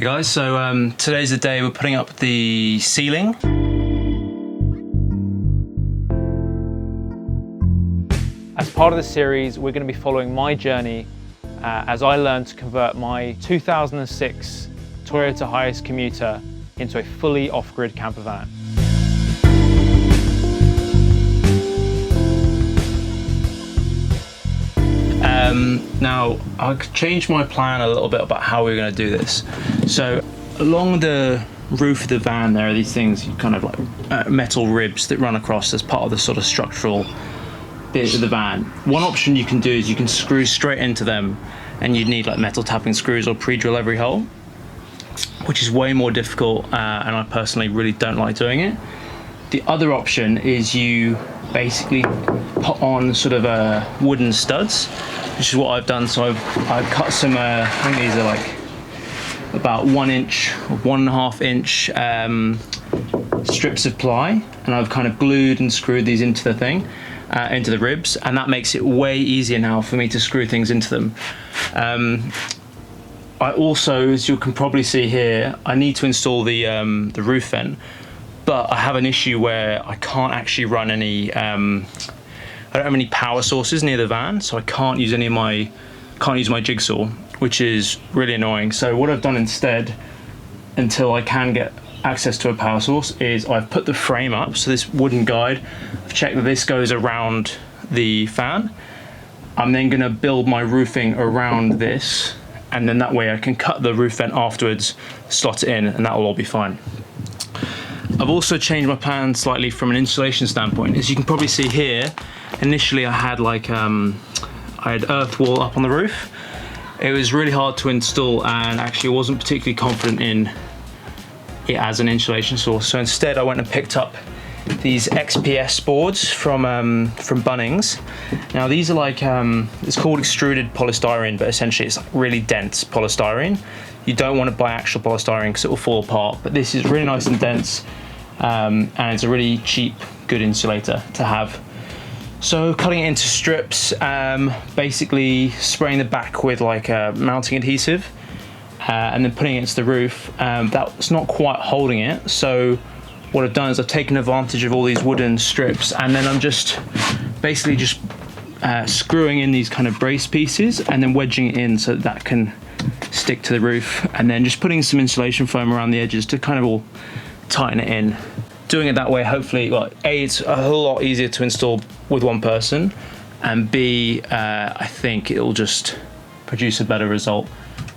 Hey guys, so today's the day we're putting up the ceiling. As part of the series, we're going to be following my journey as I learn to convert my 2006 Toyota Hiace Commuter into a fully off-grid camper van. Now, I've changed my plan a little bit about how we're going to do this. So, along the roof of the van, there are these things, kind of like metal ribs that run across as part of the sort of structural bit of the van. One option you can do is you can screw straight into them, and you'd need like metal tapping screws or pre-drill every hole, which is way more difficult, and I personally really don't like doing it. The other option is you basically put on sort of wooden studs, which is what I've done. So I've cut some, I think these are like about 1 inch or 1.5 inch strips of ply, and I've kind of glued and screwed these into the thing, into the ribs, and that makes it way easier now for me to screw things into them. I also, as you can probably see here, I need to install the roof vent, but I have an issue where I can't actually run any, I don't have any power sources near the van, so I can't use my jigsaw, which is really annoying. So what I've done instead, until I can get access to a power source, is I've put the frame up, so this wooden guide, I've checked that this goes around the fan. I'm then gonna build my roofing around this, and then that way I can cut the roof vent afterwards, slot it in, and that will all be fine. I've also changed my plan slightly from an insulation standpoint. As you can probably see here, initially I had like I had earth wall up on the roof. It was really hard to install, and actually I wasn't particularly confident in it as an insulation source. So instead I went and picked up these XPS boards from Bunnings. Now these are like, it's called extruded polystyrene, but essentially it's like really dense polystyrene. You don't want to buy actual polystyrene because it will fall apart, but this is really nice and dense, and it's a really cheap, good insulator to have. So cutting it into strips, basically spraying the back with like a mounting adhesive, and then putting it into the roof. That's not quite holding it, so what I've done is I've taken advantage of all these wooden strips, and then I'm just basically just screwing in these kind of brace pieces and then wedging it in so that can stick to the roof, and then just putting some insulation foam around the edges to kind of all tighten it in. Doing it that way, hopefully, well, A, it's a whole lot easier to install with one person, and B, I think it'll just produce a better result,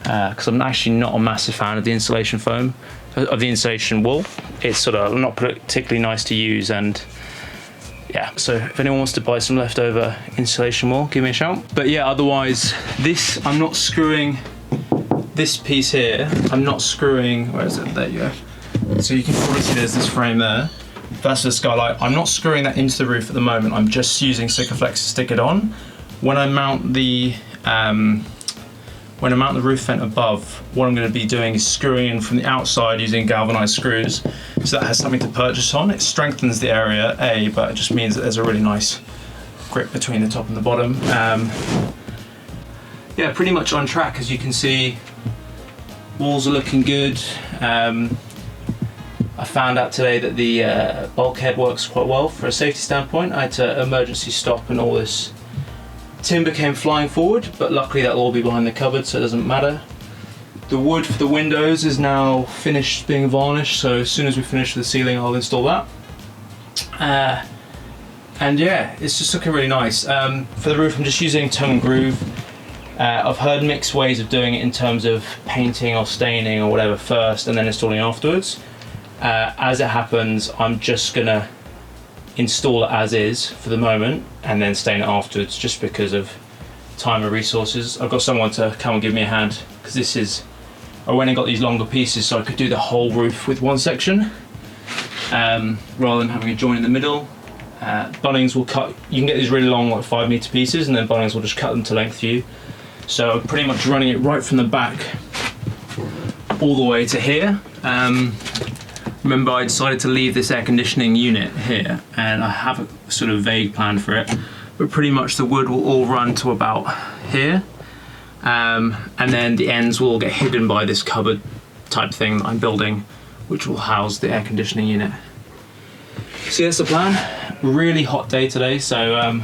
because I'm actually not a massive fan of the insulation foam, of the insulation wool. It's sort of not particularly nice to use, and yeah, so if anyone wants to buy some leftover insulation wool, give me a shout. But yeah, otherwise, this, I'm not screwing this piece here, I'm not screwing, where is it? There you go. So you can probably see there's this frame there. That's the skylight. I'm not screwing that into the roof at the moment. I'm just using Sikaflex to stick it on. When I mount the roof vent above, what I'm going to be doing is screwing in from the outside using galvanized screws, so that has something to purchase on. It strengthens the area, A, but it just means that there's a really nice grip between the top and the bottom. Yeah, pretty much on track, as you can see. Walls are looking good. I found out today that the bulkhead works quite well for a safety standpoint. I had to emergency stop and all this timber came flying forward, but luckily that'll all be behind the cupboard, so it doesn't matter. The wood for the windows is now finished being varnished, so as soon as we finish the ceiling I'll install that. And yeah, it's just looking really nice. For the roof I'm just using tongue and groove. I've heard mixed ways of doing it in terms of painting or staining or whatever first and then installing afterwards. As it happens, I'm just gonna install it as is for the moment and then stain it afterwards, just because of time and resources. I've got someone to come and give me a hand, because I went and got these longer pieces so I could do the whole roof with one section, rather than having a joint in the middle. Bunnings will cut, you can get these really long, like 5 meter pieces, and then Bunnings will just cut them to length for you. So I'm pretty much running it right from the back all the way to here. Remember, I decided to leave this air conditioning unit here, and I have a sort of vague plan for it, but pretty much the wood will all run to about here, and then the ends will all get hidden by this cupboard type thing that I'm building, which will house the air conditioning unit. So that's the plan. Really hot day today, so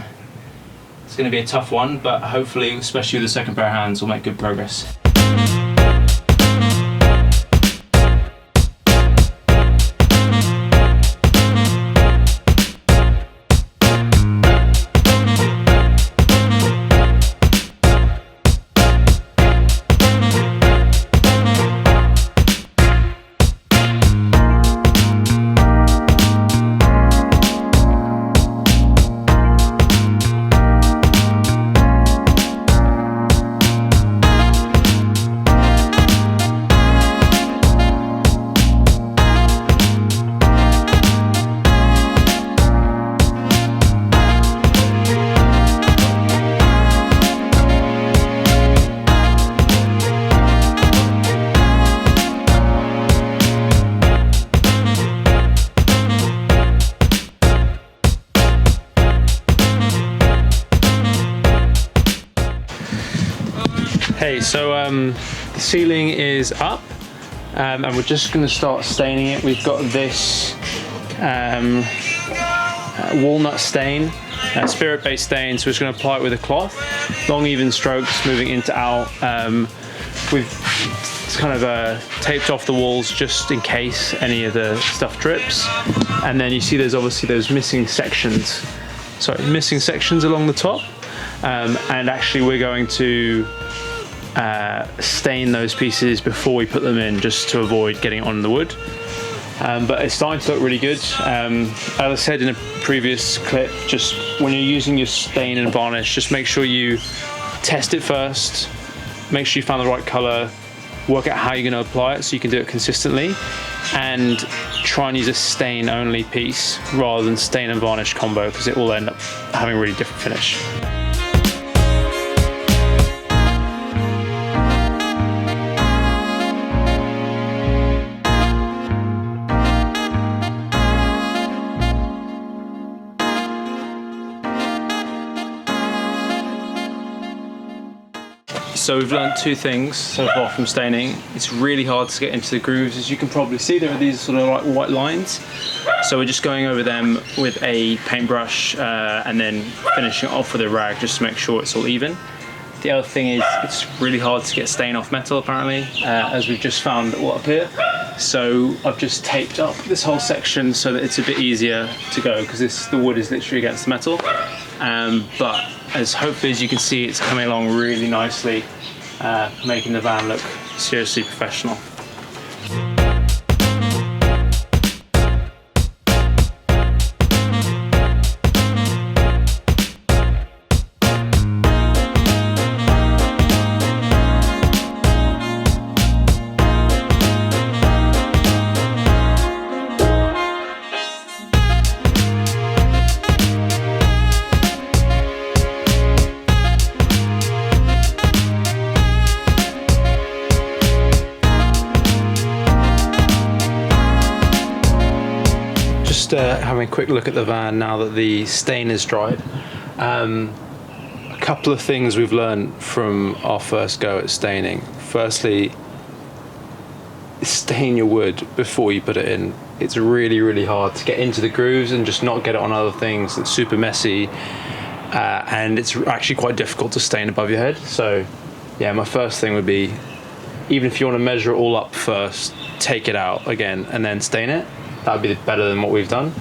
it's going to be a tough one, but hopefully, especially with the second pair of hands, we'll make good progress. Hey, so the ceiling is up, and we're just going to start staining it. We've got this walnut stain, spirit-based stain, so we're just going to apply it with a cloth. Long, even strokes, moving in to out. We've kind of taped off the walls just in case any of the stuff drips. And then you see there's obviously those missing sections along the top. And actually we're going to stain those pieces before we put them in, just to avoid getting it on the wood. But it's starting to look really good. As I said in a previous clip, just when you're using your stain and varnish, just make sure you test it first, make sure you found the right color, work out how you're going to apply it so you can do it consistently, and try and use a stain only piece rather than stain and varnish combo, because it will end up having a really different finish. So we've learned two things so far from staining. It's really hard to get into the grooves. As you can probably see, there are these sort of like white lines. So we're just going over them with a paintbrush and then finishing it off with a rag just to make sure it's all even. The other thing is it's really hard to get stain off metal apparently, as we've just found up here. So I've just taped up this whole section so that it's a bit easier to go, because the wood is literally against the metal. But hopefully as you can see, it's coming along really nicely, making the van look seriously professional. Having a quick look at the van now that the stain is dried. A couple of things we've learned from our first go at staining. Firstly, stain your wood before you put it in. It's really, really hard to get into the grooves and just not get it on other things. It's super messy, and it's actually quite difficult to stain above your head. So yeah, my first thing would be, even if you want to measure it all up first, take it out again and then stain it. That would be better than what we've done.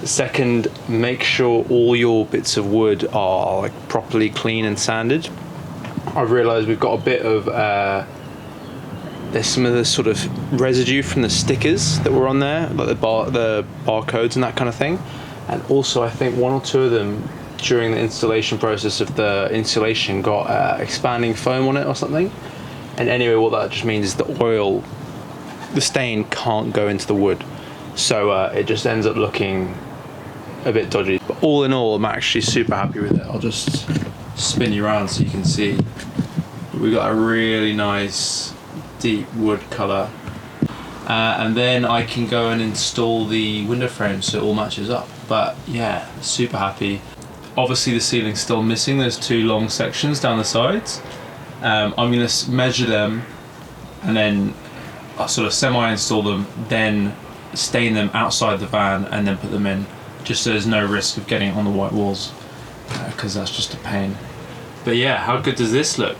Second, make sure all your bits of wood are like properly clean and sanded. I've realised we've got a bit of there's some of the sort of residue from the stickers that were on there, like the barcodes and that kind of thing. And also I think one or two of them during the installation process of the insulation got expanding foam on it or something. And anyway, what that just means is the stain can't go into the wood. So it just ends up looking a bit dodgy. But all in all, I'm actually super happy with it. I'll just spin you around so you can see. We've got a really nice deep wood colour. And then I can go and install the window frame so it all matches up. But yeah, super happy. Obviously the ceiling's still missing. There's two long sections down the sides. I'm going to measure them and then sort of semi-install them, then stain them outside the van, and then put them in, just so there's no risk of getting it on the white walls, because that's just a pain. But yeah, how good does this look?